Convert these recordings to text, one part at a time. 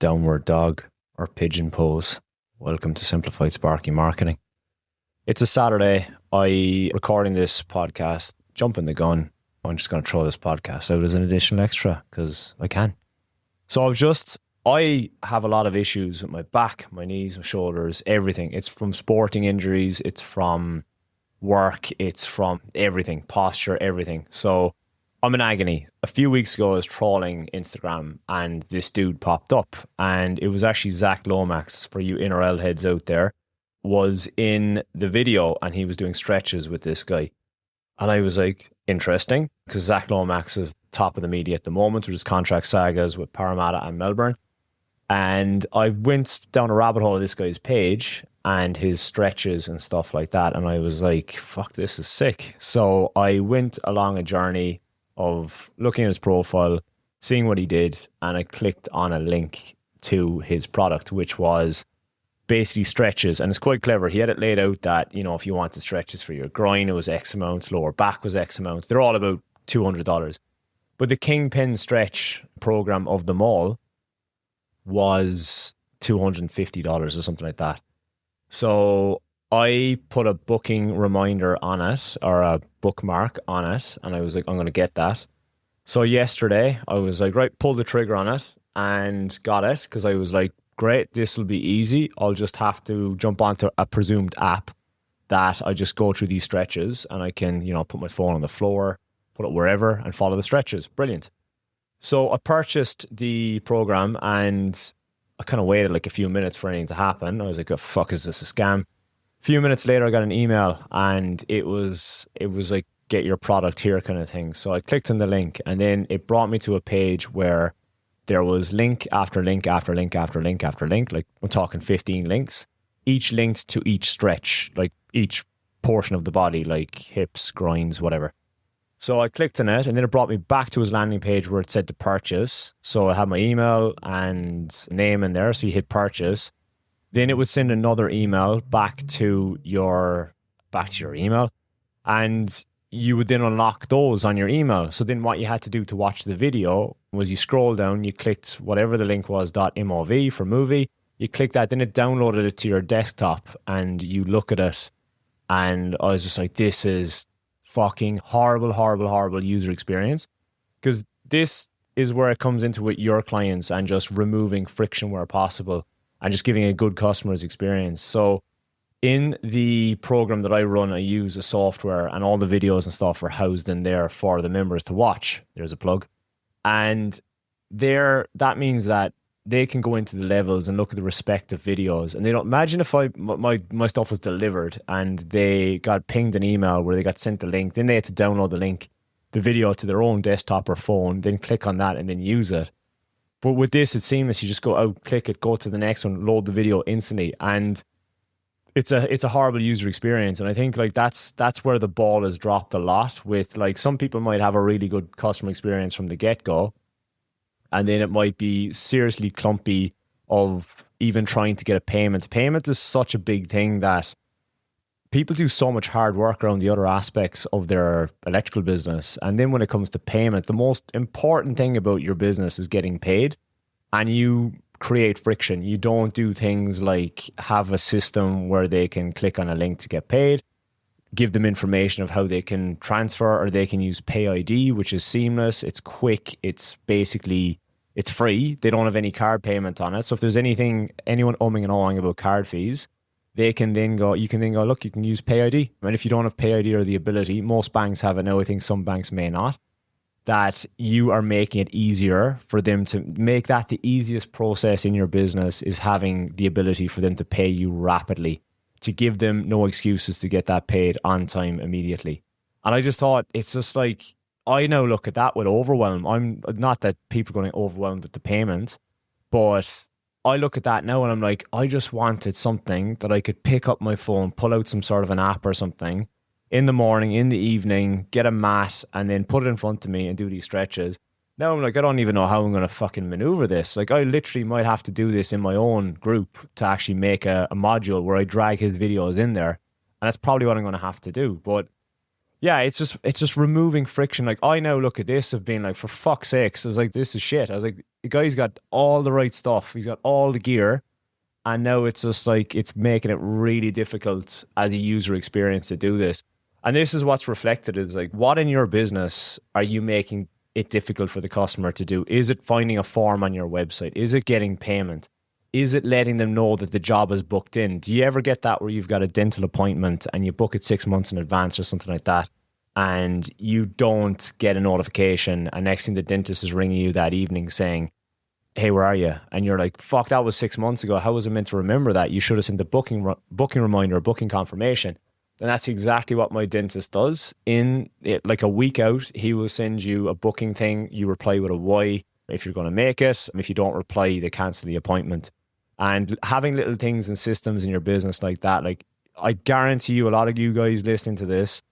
downward dog or pigeon pose. Welcome to Simplified Sparky Marketing. It's a Saturday. I recording this podcast, jumping the gun. I'm just going to throw this podcast out as an additional extra because I can. So I have a lot of issues with my back, my knees, my shoulders, everything. It's from sporting injuries. It's from work. It's from everything, posture, everything. So I'm in agony. A few weeks ago, I was trawling Instagram and this dude popped up, and it was actually Zach Lomax, for you NRL heads out there, was in the video and he was doing stretches with this guy. And I was like, interesting, because Zach Lomax is top of the media at the moment with his contract sagas with Parramatta and Melbourne. And I went down a rabbit hole of this guy's page and his stretches and stuff like that. And I was like, fuck, this is sick. So I went along a journey of looking at his profile, seeing what he did, and I clicked on a link to his product, which was basically stretches. And it's quite clever. He had it laid out that, you know, if you wanted stretches for your groin, it was X amounts, lower back was X amounts. They're all about $200. But the Kingpin stretch program of them all was $250 or something like that. So I put a booking reminder on it, or a bookmark on it, and I was like, I'm going to get that. So yesterday, I was like, right, pull the trigger on it, and got it, because I was like, great, this will be easy. I'll just have to jump onto a presumed app that I just go through these stretches, and I can, you know, put my phone on the floor, put it wherever, and follow the stretches. Brilliant. So I purchased the program, and I kind of waited like a few minutes for anything to happen. I was like, oh, fuck, is this a scam? A few minutes later, I got an email, and it was like, get your product here kind of thing. So I clicked on the link, and then it brought me to a page where there was link after link after link after link after link. Like, we're talking 15 links, each linked to each stretch, like each portion of the body, like hips, groins, whatever. So I clicked on it, and then it brought me back to his landing page where it said to purchase. So I had my email and name in there. So you hit purchase. Then it would send another email back to your email, and you would then unlock those on your email. So then what you had to do to watch the video was you scroll down, you clicked whatever the link was, .mov for movie. You click that, then it downloaded it to your desktop, and you look at it, and I was just like, this is fucking horrible user experience, because this is where it comes into with your clients and just removing friction where possible and just giving a good customer's experience. So in the program that I run, I use a software, and all the videos and stuff are housed in there for the members to watch. There's a plug. And that means that they can go into the levels and look at the respective videos. And they don't imagine if my stuff was delivered and they got pinged an email where they got sent the link, then they had to download the video to their own desktop or phone, then click on that and then use it. But with this, it's seamless. You just go out, click it, go to the next one, load the video instantly, and it's a horrible user experience. And I think like that's where the ball is dropped a lot. With like, some people might have a really good customer experience from the get-go, and then it might be seriously clumpy of even trying to get a payment. Payment is such a big thing that people do so much hard work around the other aspects of their electrical business. And then when it comes to payment, the most important thing about your business is getting paid. And you create friction. You don't do things like have a system where they can click on a link to get paid, give them information of how they can transfer, or they can use Pay ID, which is seamless. It's quick. It's free. They don't have any card payment on it. So if there's anyone umming and ahhing about card fees, you can then go, look, you can use Pay ID. And if you don't have Pay ID or the ability, most banks have it now, I think some banks may not, that you are making it easier for them to make that the easiest process in your business, is having the ability for them to pay you rapidly, to give them no excuses to get that paid on time immediately. And I just thought, it's just like, I now look at that with overwhelm. I'm not that people are going to overwhelmed with the payment, but I look at that now and I'm like, I just wanted something that I could pick up my phone, pull out some sort of an app or something in the morning, in the evening, get a mat, and then put it in front of me and do these stretches. Now I'm like, I don't even know how I'm going to fucking maneuver this. Like, I literally might have to do this in my own group to actually make a module where I drag his videos in there. And that's probably what I'm going to have to do. But Yeah, it's just removing friction. Like I now look at this of being like, for fuck's sakes, I was like, this is shit. I was like, the guy's got all the right stuff. He's got all the gear. And now it's just like it's making it really difficult as a user experience to do this. And this is what's reflected is like, what in your business are you making it difficult for the customer to do? Is it finding a form on your website? Is it getting payment? Is it letting them know that the job is booked in? Do you ever get that where you've got a dental appointment and you book it 6 months in advance or something like that, and you don't get a notification, and next thing the dentist is ringing you that evening saying, hey, where are you? And you're like, fuck, that was 6 months ago. How was I meant to remember that? You should have sent the booking reminder or booking confirmation. And that's exactly what my dentist does. In it, like a week out, he will send you a booking thing. You reply with a Y if you're going to make it. If you don't reply, they cancel the appointment. And having little things and systems in your business like that, like I guarantee you a lot of you guys listening to this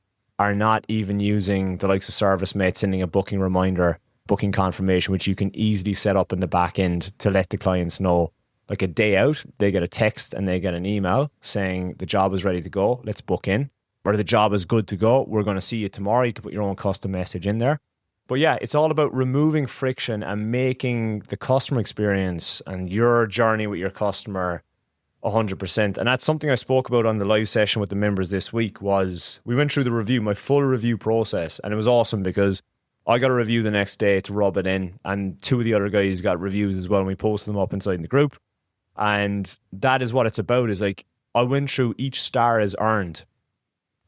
are not even using the likes of ServiceMate sending a booking reminder, booking confirmation, which you can easily set up in the back end to let the clients know. Like a day out, they get a text and they get an email saying the job is ready to go, let's book in. Or the job is good to go, we're going to see you tomorrow. You can put your own custom message in there. But yeah, it's all about removing friction and making the customer experience and your journey with your customer 100%. And that's something I spoke about on the live session with the members this week. Was we went through the review, my full review process, and it was awesome because I got a review the next day to rub it in, and two of the other guys got reviews as well, and we posted them up inside the group. And that is what it's about, is like I went through each star is earned.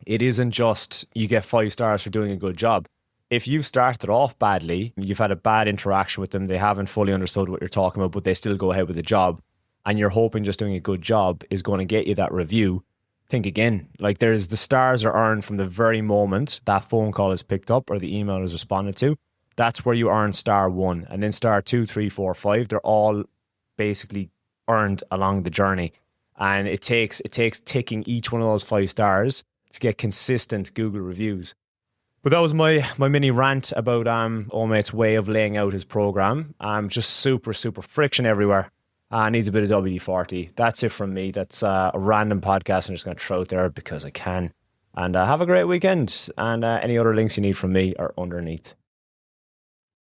It isn't just you get 5 stars for doing a good job. If you've started off badly, you've had a bad interaction with them, they haven't fully understood what you're talking about, but they still go ahead with the job, and you're hoping just doing a good job is going to get you that review, think again. Like there's the stars are earned from the very moment that phone call is picked up or the email is responded to. That's where you earn star 1. And then star 2, 3, 4, 5, they're all basically earned along the journey. And it takes ticking each one of those 5 stars to get consistent Google reviews. But that was my mini rant about Omate's way of laying out his program. Just super friction everywhere. Needs a bit of WD-40. That's it from me. That's a random podcast I'm just going to throw out there because I can. And have a great weekend. And any other links you need from me are underneath.